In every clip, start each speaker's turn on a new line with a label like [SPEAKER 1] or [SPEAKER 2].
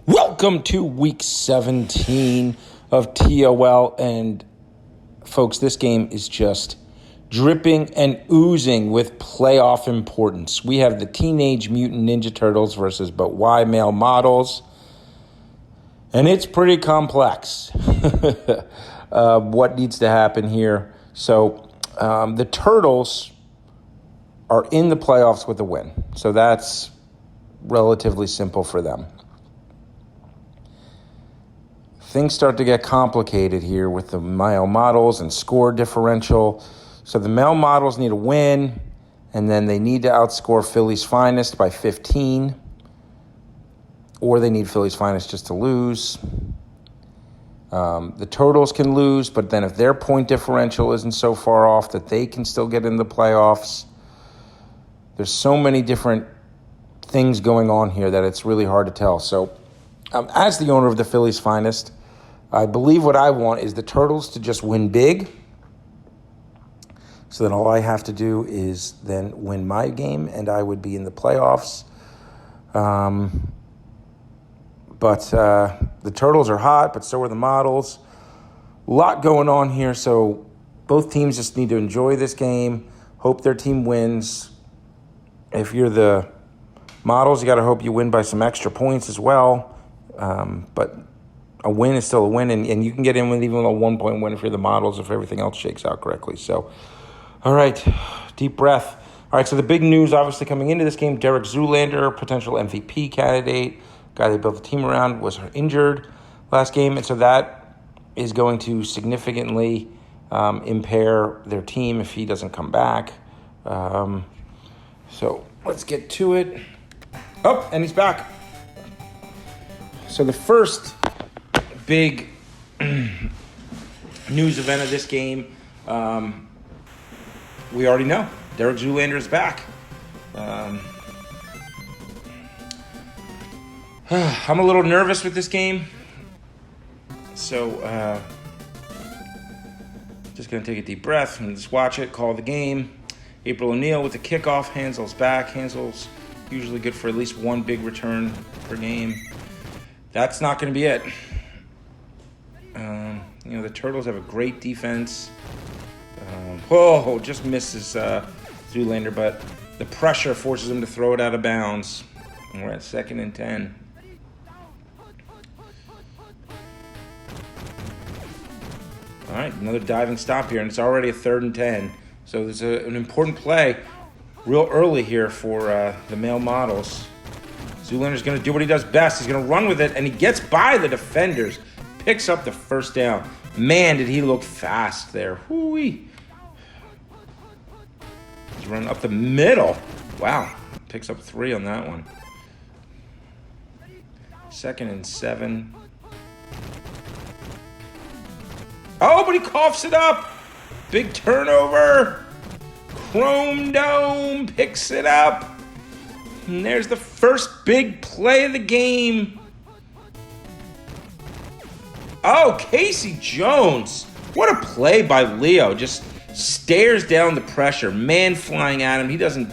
[SPEAKER 1] Welcome to week 17 of TOL, and folks, this game is just dripping and oozing with playoff importance. We have the Teenage Mutant Ninja Turtles versus BWMM male models, and it's pretty complex what needs to happen here. So the Turtles are in the playoffs with a win, so that's relatively simple for them. Things start to get complicated here with the male models and score differential. So the male models need a win, and then they need to outscore Philly's Finest by 15, or they need Philly's Finest just to lose. The Turtles can lose, but then if their point differential isn't so far off that they can still get in the playoffs, there's so many different things going on here that it's really hard to tell. So as the owner of the Philly's Finest, I believe what I want is the Turtles to just win big, so then all I have to do is then win my game, and I would be in the playoffs. But the Turtles are hot, but so are the models. A lot going on here, so both teams just need to enjoy this game, hope their team wins. If you're the models, you got to hope you win by some extra points as well. But a win is still a win, and you can get in with even a 1-point win if you're the models, if everything else shakes out correctly. So, all right, deep breath. All right, so the big news obviously coming into this game, Derek Zoolander, potential MVP candidate, guy they built the team around, was injured last game, and so that is going to significantly impair their team if he doesn't come back. So let's get to it. Oh, and he's back. So the first big news event of this game, we already know. Derek Zoolander is back. I'm a little nervous with this game. So just going to take a deep breath and just watch it, call the game. April O'Neil with the kickoff. Hansel's back. Hansel's usually good for at least one big return per game. That's not going to be it. The Turtles have a great defense. Just misses Zoolander, but the pressure forces him to throw it out of bounds. And we're at 2nd and 10. All right, another diving stop here, and it's already a 3rd and 10. So there's an important play real early here for the male models. Zoolander's going to do what he does best. He's going to run with it, and he gets by the defenders. Picks up the first down. Man, did he look fast there. Whoo-wee. He's running up the middle. Wow. Picks up 3 on that one. 2nd and 7. Oh, but he coughs it up. Big turnover. Chrome Dome picks it up. And there's the first big play of the game. Oh, Casey Jones. What a play by Leo. Just stares down the pressure. Man flying at him. He doesn't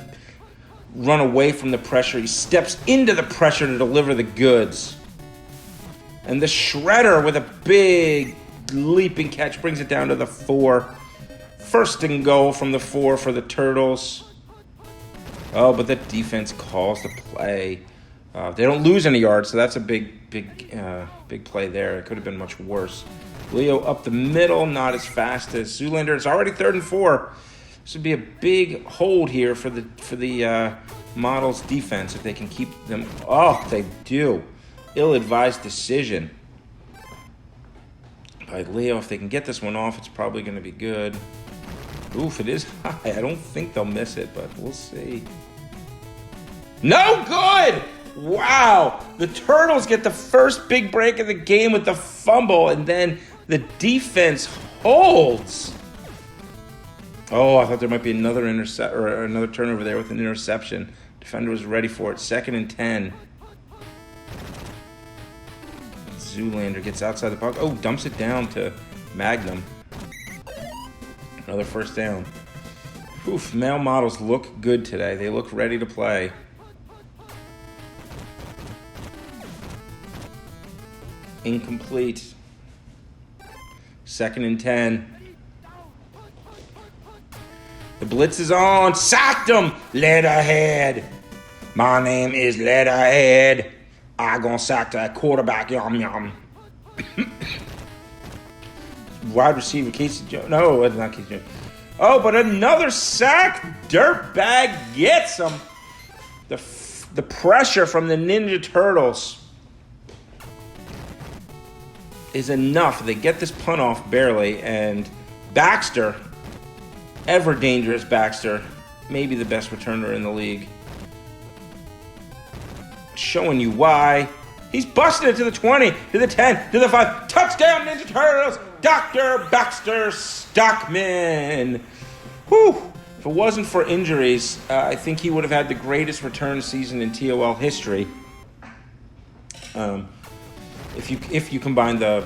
[SPEAKER 1] run away from the pressure. He steps into the pressure to deliver the goods. And the Shredder with a big leaping catch brings it down to the 4. 1st and goal from the 4 for the Turtles. Oh, but the defense calls the play. They don't lose any yards, so that's a big play there. It could have been much worse. Leo up the middle, not as fast as Zoolander. It's already 3rd and 4. This would be a big hold here for the Models defense if they can keep them. Oh, they do. Ill-advised decision by Leo. If they can get this one off, it's probably going to be good. Oof, it is high. I don't think they'll miss it, but we'll see. No good! Wow! The Turtles get the first big break of the game with the fumble, and then the defense holds. Oh, I thought there might be another another turnover there with an interception. Defender was ready for it. 2nd and 10. Zoolander gets outside the pocket. Oh, dumps it down to Magnum. Another first down. Oof, male models look good today. They look ready to play. Incomplete. 2nd and 10. The blitz is on. Sacked him. Leatherhead. My name is Leatherhead. I gonna sack that quarterback. Yum, yum. Wide receiver Casey Jones. No, it's not Casey Jones. Oh, but another sack. Dirtbag gets him. The pressure from the Ninja Turtles is enough. They get this punt off barely, and Baxter, ever dangerous Baxter, maybe the best returner in the league, showing you why. He's busting it to the 20, to the 10, to the 5. Touchdown, Ninja Turtles! Dr. Baxter Stockman. Whew. If it wasn't for injuries, I think he would have had the greatest return season in TOL history. If you combine the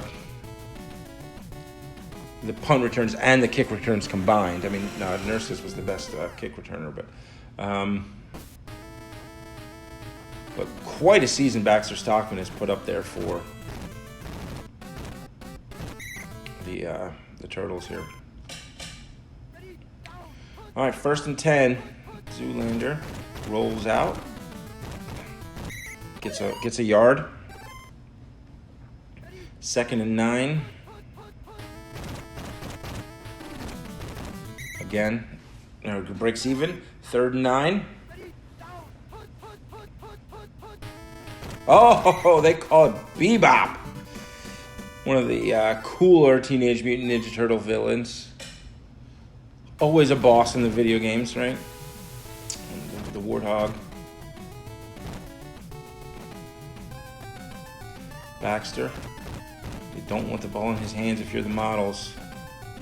[SPEAKER 1] punt returns and the kick returns combined. I mean, no, Nurses was the best kick returner, but quite a season Baxter Stockman has put up there for the Turtles here. All right, 1st and 10. Zoolander rolls out, gets a yard. 2nd and 9. Again, breaks even. 3rd and 9. Oh, they call it Bebop. One of the cooler Teenage Mutant Ninja Turtle villains. Always a boss in the video games, right? The Warthog. Baxter. You don't want the ball in his hands if you're the models.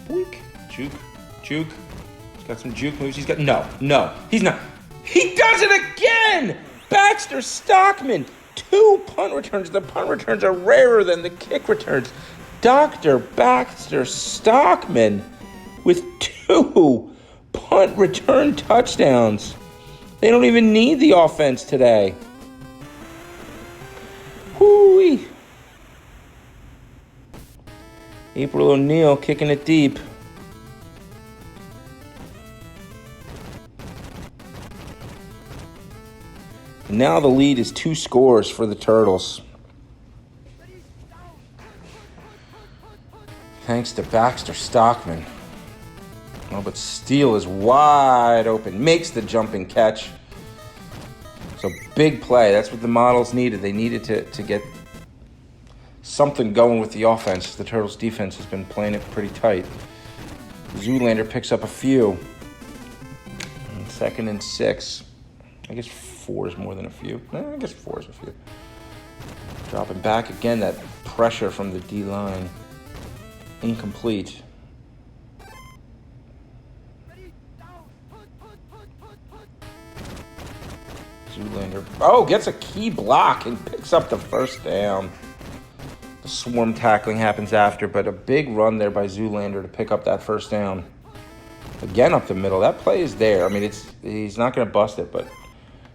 [SPEAKER 1] Boink. Juke. He's got some juke moves. No. He's not. He does it again! Baxter Stockman. 2 punt returns. The punt returns are rarer than the kick returns. Dr. Baxter Stockman with 2 punt return touchdowns. They don't even need the offense today. Hoo-wee. April O'Neil kicking it deep. And now the lead is 2 scores for the Turtles. Thanks to Baxter Stockman. Oh, but Steele is wide open. Makes the jumping catch. So big play. That's what the models needed. They needed to get something going with the offense. The Turtles' defense has been playing it pretty tight. Zoolander picks up a few. 2nd and 6. I guess 4 is more than a few. I guess 4 is a few. Dropping back again. That pressure from the D-line. Incomplete. Zoolander. Oh, gets a key block and picks up the 1st down. The swarm tackling happens after, but a big run there by Zoolander to pick up that 1st down. Again up the middle. That play is there. I mean, he's not going to bust it, but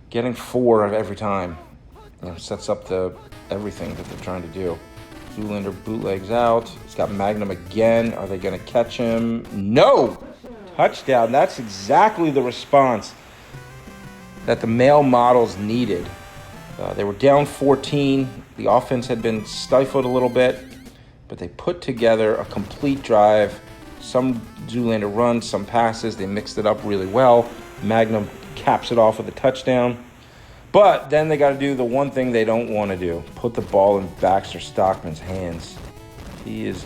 [SPEAKER 1] getting 4 every time, sets up everything that they're trying to do. Zoolander bootlegs out. He's got Magnum again. Are they going to catch him? No! Touchdown. That's exactly the response that the male models needed. They were down 14. The offense had been stifled a little bit, but they put together a complete drive. Some Zoolander runs, some passes. They mixed it up really well. Magnum caps it off with a touchdown. But then they got to do the one thing they don't want to do. Put the ball in Baxter Stockman's hands. He is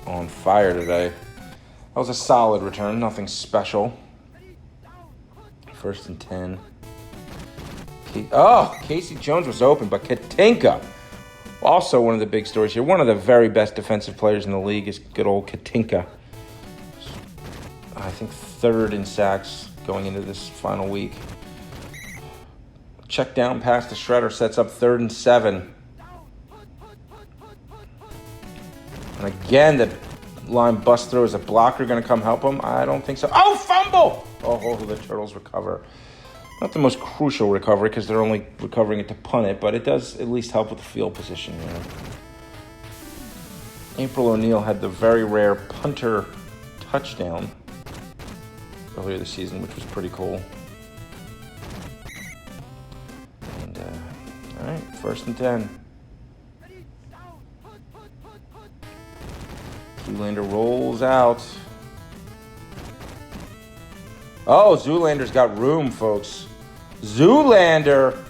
[SPEAKER 1] on fire today. That was a solid return. Nothing special. 1st and 10. Casey Jones was open, but Katinka, also one of the big stories here. One of the very best defensive players in the league is good old Katinka. I think 3rd in sacks going into this final week. Check down pass to Shredder sets up 3rd and 7. And again, the line bust through. Is a blocker going to come help him? I don't think so. Oh, fumble! Oh, the Turtles recover. Not the most crucial recovery because they're only recovering it to punt it, but it does at least help with the field position. April O'Neil had the very rare punter touchdown earlier this season, which was pretty cool. And, all right, 1st and 10. Zoolander rolls out. Oh, Zoolander's got room, folks. Zoolander.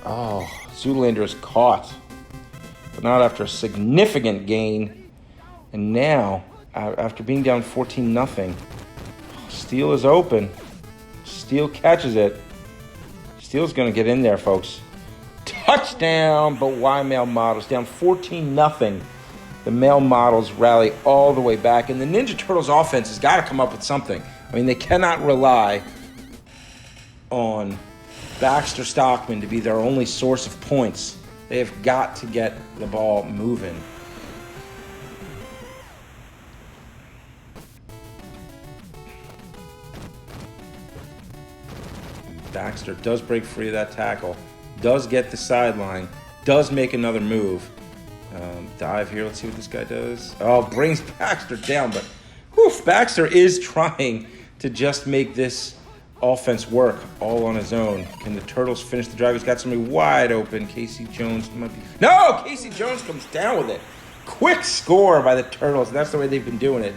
[SPEAKER 1] Oh, Zoolander is caught. But not after a significant gain. And now, after being down 14-0, Steele is open. Steele catches it. Steele's going to get in there, folks. Touchdown, but why male models? Down 14-0. The male models rally all the way back. And the Ninja Turtles offense has got to come up with something. I mean, they cannot rely on Baxter Stockman to be their only source of points. They have got to get the ball moving. Baxter does break free of that tackle, does get the sideline, does make another move. Dive here, let's see what this guy does. Oh, brings Baxter down, but Baxter is trying to just make this offense work all on his own. Can the Turtles finish the drive? He's got somebody wide open. Casey Jones might be... No! Casey Jones comes down with it. Quick score by the Turtles. That's the way they've been doing it.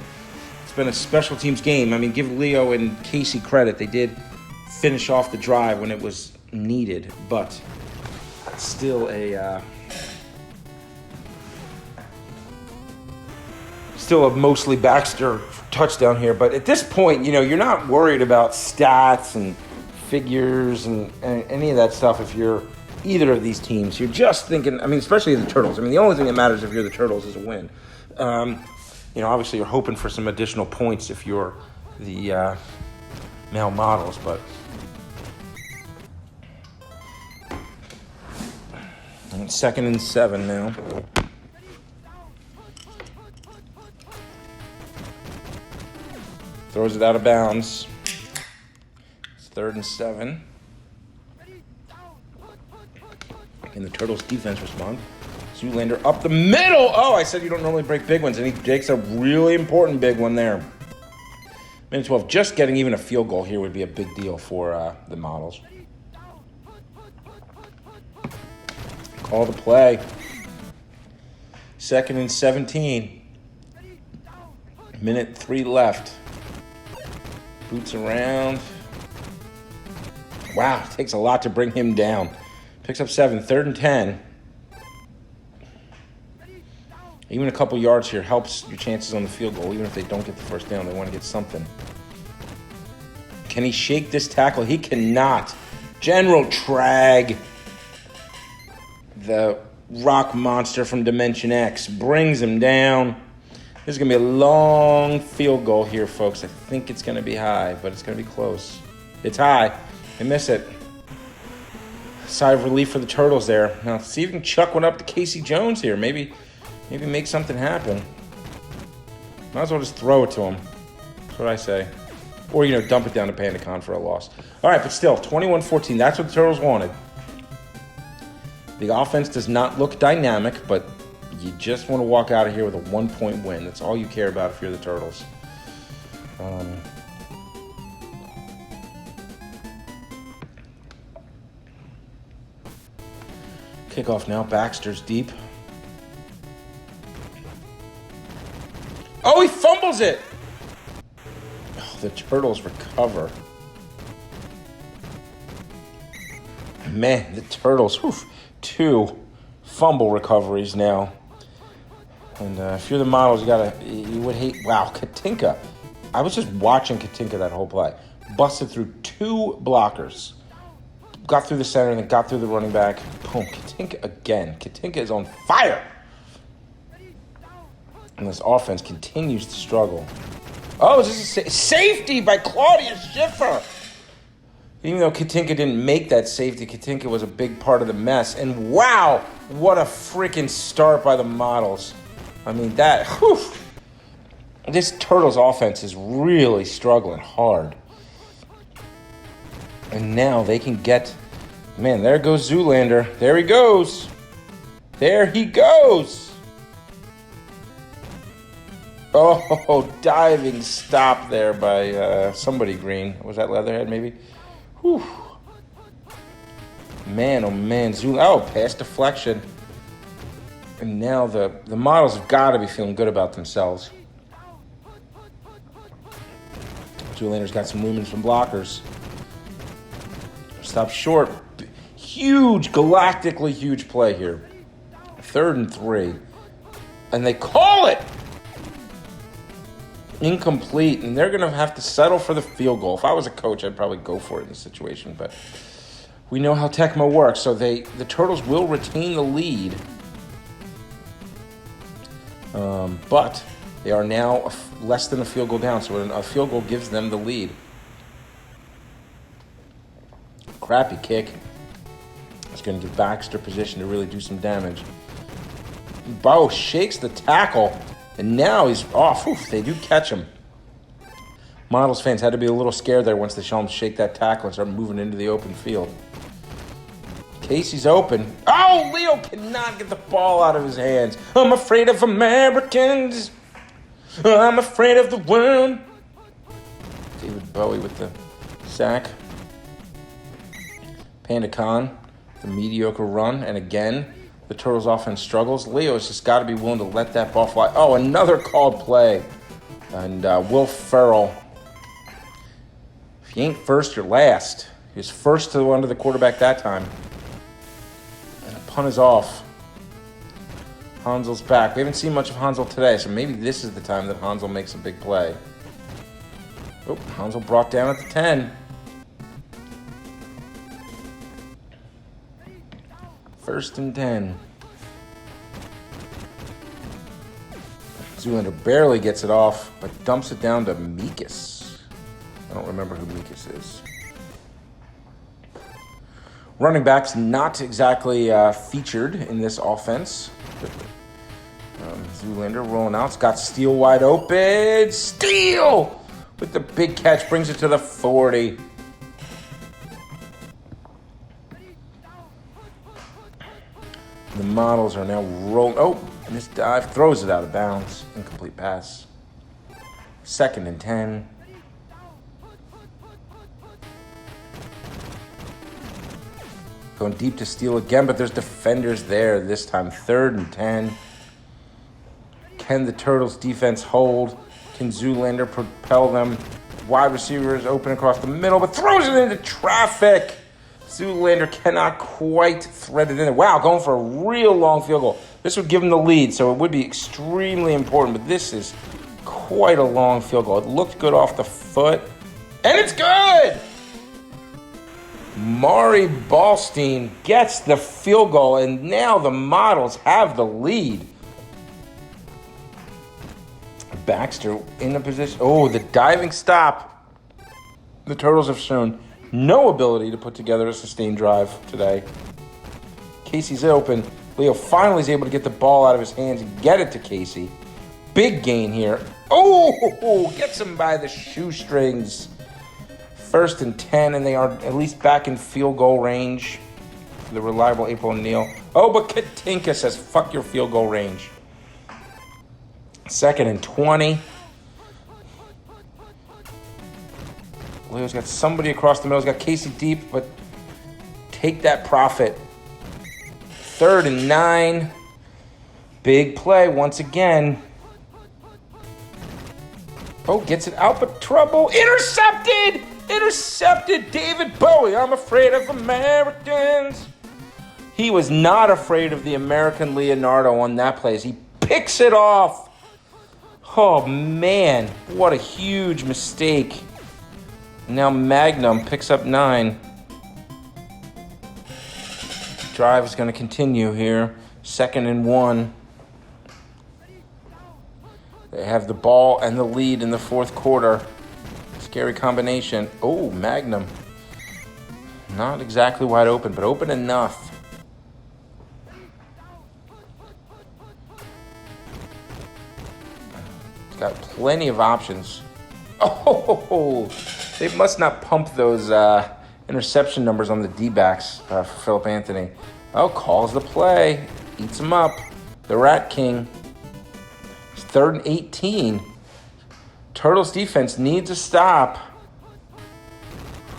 [SPEAKER 1] It's been a special teams game. I mean, give Leo and Casey credit. They did finish off the drive when it was needed, but still a mostly Baxter touchdown here. But at this point, you're not worried about stats and figures and any of that stuff if you're either of these teams. You're just thinking, especially the Turtles. The only thing that matters if you're the Turtles is a win. Obviously you're hoping for some additional points if you're the male models, but and 2nd and 7 now. Throws it out of bounds. It's 3rd and 7. Can the Turtles' defense respond? Zoolander up the middle. Oh, I said you don't normally break big ones, and he takes a really important big one there. Minute 12. Just getting even a field goal here would be a big deal for the models. Call the play. 2nd and 17. Minute 3 left. Boots around. Wow, it takes a lot to bring him down. Picks up 7, 3rd and 10. Even a couple yards here helps your chances on the field goal. Even if they don't get the first down, they want to get something. Can he shake this tackle? He cannot. General Trag, the rock monster from Dimension X, brings him down. This is going to be a long field goal here, folks. I think it's going to be high, but it's going to be close. It's high. They miss it. Sigh of relief for the Turtles there. Now, see if you can chuck one up to Casey Jones here. Maybe make something happen. Might as well just throw it to him. That's what I say. Or, dump it down to Pandacon for a loss. All right, but still, 21-14. That's what the Turtles wanted. The offense does not look dynamic, but you just want to walk out of here with a 1-point win. That's all you care about if you're the Turtles. Kickoff now. Baxter's deep. Oh, he fumbles it! Oh, the Turtles recover. Man, the Turtles, 2 fumble recoveries now. And if you're the models, you would hate. Wow, Katinka. I was just watching Katinka that whole play. Busted through 2 blockers. Got through the center and then got through the running back. Boom, Katinka again. Katinka is on fire. And this offense continues to struggle. Oh, this is a safety by Claudia Schiffer. Even though Katinka didn't make that safety, Katinka was a big part of the mess. And wow, what a freaking start by the models. This Turtles offense is really struggling hard. And now they can get, there goes Zoolander. There he goes. There he goes. Oh, diving stop there by somebody green. Was that Leatherhead maybe? Whew. Man, oh man. Oh, pass deflection. And now the models have got to be feeling good about themselves. Zoolander's got some lumens from blockers. Stop short. Huge, galactically huge play here. 3rd and 3. And they call it! Incomplete, and they're going to have to settle for the field goal. If I was a coach, I'd probably go for it in this situation, but we know how Tecmo works, so the Turtles will retain the lead. But they are now less than a field goal down, so a field goal gives them the lead. Crappy kick. It's going to give Baxter position to really do some damage. Bo shakes the tackle. And now he's off. Oof, they do catch him. Models fans had to be a little scared there once they saw him shake that tackle and start moving into the open field. Casey's open. Oh, Leo cannot get the ball out of his hands. I'm afraid of Americans. I'm afraid of the world. David Bowie with the sack. Panda Khan, the mediocre run. And again, the Turtles' offense struggles. Leo's just got to be willing to let that ball fly. Oh, another called play. And Will Ferrell. If you ain't first, you're last. He was first to the under the quarterback that time. And the punt is off. Hansel's back. We haven't seen much of Hansel today, so maybe this is the time that Hansel makes a big play. Oh, Hansel brought down at the 10. 1st and 10. Zoolander barely gets it off, but dumps it down to Meekus. I don't remember who Meekus is. Running backs not exactly featured in this offense. Zoolander rolling out. It's got Steele wide open. Steele with the big catch brings it to the 40. The models are now rolling. Oh, and this dive throws it out of bounds. Incomplete pass. 2nd and 10. Going deep to Steele again, but there's defenders there this time. 3rd and 10. Can the Turtles defense hold? Can Zoolander propel them? Wide receivers open across the middle, but throws it into traffic. Zoolander cannot quite thread it in there. Wow, going for a real long field goal. This would give him the lead, so it would be extremely important, but this is quite a long field goal. It looked good off the foot, and it's good! Maury Ballstein gets the field goal, and now the models have the lead. Baxter in the position. Oh, the diving stop. The Turtles have shown no ability to put together a sustained drive today. Casey's open. Leo finally is able to get the ball out of his hands and get it to Casey. Big gain here. Oh, gets him by the shoestrings. 1st and 10, and they are at least back in field goal range for the reliable April O'Neil. Oh, but Katinka says, fuck your field goal range. 2nd and 20. Leo's got somebody across the middle. He's got Casey deep, but take that profit. 3rd and 9. Big play once again. Oh, gets it out, but trouble. Intercepted! Intercepted David Bowie. I'm afraid of Americans. He was not afraid of the American Leonardo on that play as he picks it off. Oh, man. What a huge mistake. Now Magnum picks up 9. Drive is going to continue here. 2nd and 1. They have the ball and the lead in the 4th quarter. Scary combination. Oh, Magnum. Not exactly wide open, but open enough. He's got plenty of options. Oh, they must not pump those interception numbers on the D-backs for Philip Anthony. Oh, calls the play. Eats him up. The Rat King. It's 3rd and 18. Turtles defense needs a stop.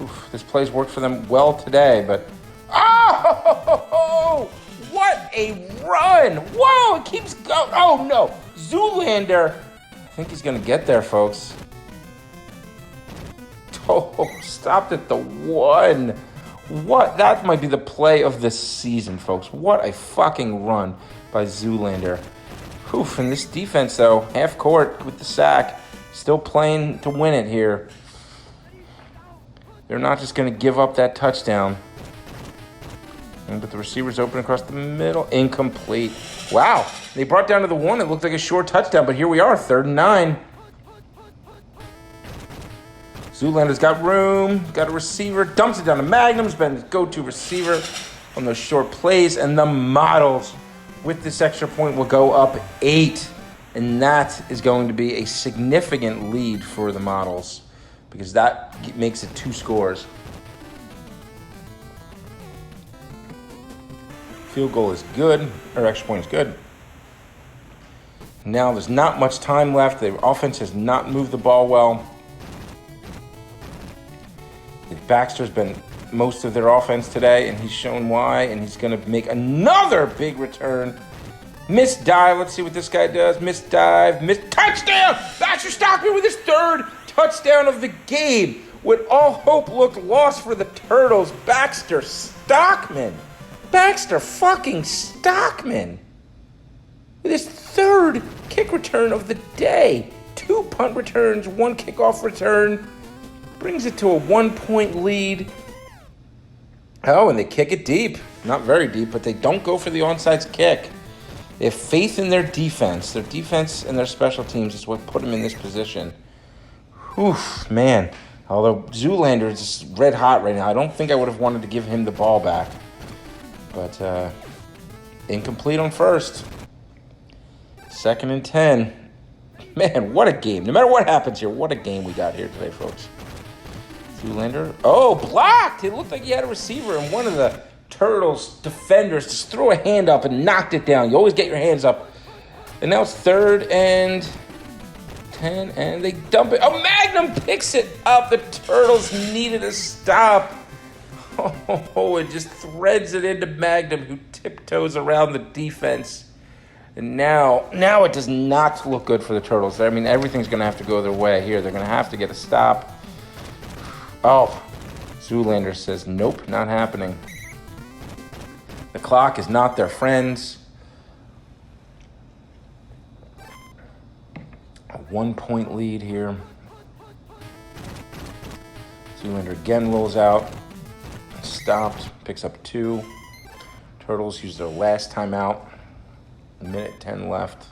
[SPEAKER 1] Oof, this play's worked for them well today, but... Oh! What a run! Whoa, it keeps going. Oh, no. Zoolander. I think he's going to get there, folks. Oh, stopped at the 1. What? That might be the play of the season, folks. What a fucking run by Zoolander. Oof, and this defense, though, half court with the sack. Still playing to win it here. They're not just going to give up that touchdown. But the receiver's open across the middle. Incomplete. Wow. They brought down to the 1. It looked like a short touchdown, but here we are, 3rd and 9. Zoolander's got room, got a receiver, dumps it down to Magnum's been his go-to receiver on those short plays, and the Models with this extra point will go up 8. And that is going to be a significant lead for the Models because that makes it 2 scores. Field goal is good, or extra point is good. Now there's not much time left. The offense has not moved the ball well. Baxter's been most of their offense today, and he's shown why, and he's going to make another big return. Missed dive. Let's see what this guy does. Missed dive. Missed touchdown. Baxter Stockman with his 3rd touchdown of the game. When all hope looked lost for the Turtles, Baxter Stockman. Baxter fucking Stockman. With his 3rd kick return of the day. 2 punt returns, 1 kickoff return. Brings it to a 1-point lead. Oh, and they kick it deep. Not very deep, but they don't go for the onside kick. They have faith in their defense. Their defense and their special teams is what put them in this position. Oof, man. Although Zoolander is just red hot right now. I don't think I would have wanted to give him the ball back. But incomplete on 1st. 2nd and 10. Man, what a game. No matter what happens here, what a game we got here today, folks. Zoolander. Oh, blocked! It looked like he had a receiver, and one of the Turtles defenders just threw a hand up and knocked it down. You always get your hands up. And now it's 3rd and 10, and they dump it. Oh, Magnum picks it up. The Turtles needed a stop. Oh, it just threads it into Magnum, who tiptoes around the defense. And now it does not look good for the Turtles. I mean, everything's going to have to go their way here. They're going to have to get a stop. Oh, Zoolander says, nope, not happening. The clock is not their friends. A 1-point lead here. Zoolander again rolls out. Stopped, picks up 2. Turtles use their last timeout. 1:10 left.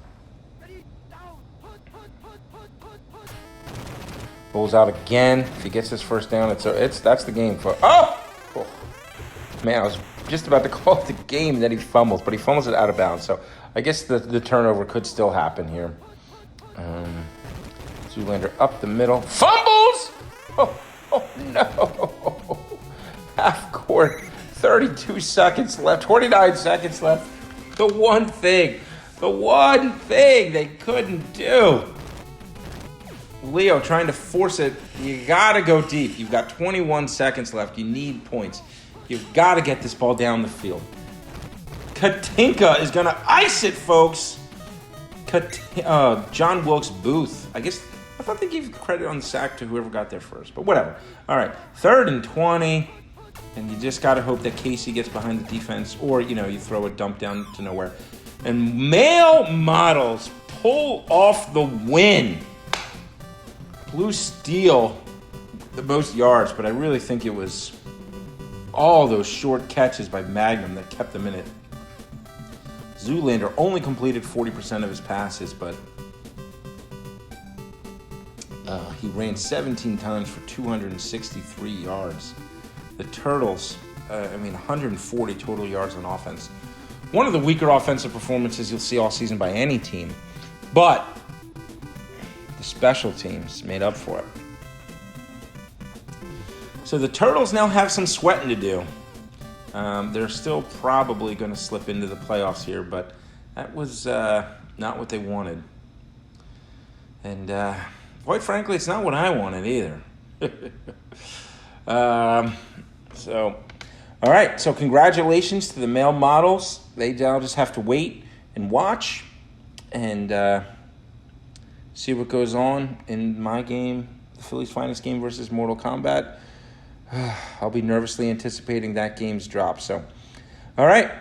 [SPEAKER 1] Rolls out again. If he gets his 1st down, that's the game for. Oh! Man, I was just about to call it the game, and then he fumbles, but he fumbles it out of bounds. So I guess the turnover could still happen here. Zoolander up the middle, fumbles. Oh no! Half court, 32 seconds left, 29 seconds left. The one thing they couldn't do. Leo trying to force it. You got to go deep. You've got 21 seconds left. You need points. You've got to get this ball down the field. Katinka is going to ice it, folks. John Wilkes Booth. I thought they gave credit on the sack to whoever got there first, but whatever. All right, 3rd and 20. And you just got to hope that Casey gets behind the defense, or, you throw a dump down to nowhere. And Male Models pull off the win. Blue Steel, the most yards, but I really think it was all those short catches by Magnum that kept them in it. Zoolander only completed 40% of his passes, but he ran 17 times for 263 yards. The Turtles, 140 total yards on offense. One of the weaker offensive performances you'll see all season by any team, but the special teams made up for it. So the Turtles now have some sweating to do. They're still probably going to slip into the playoffs here, but that was not what they wanted. And quite frankly, it's not what I wanted either. All right. So congratulations to the male models. They now just have to wait and watch and see what goes on in my game, the Phillies' finest game versus Mortal Kombat. I'll be nervously anticipating that game's drop. So, all right.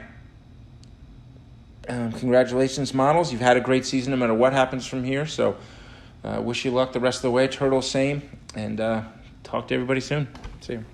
[SPEAKER 1] Congratulations, models. You've had a great season no matter what happens from here. So, wish you luck the rest of the way. Turtle, same. And talk to everybody soon. See you.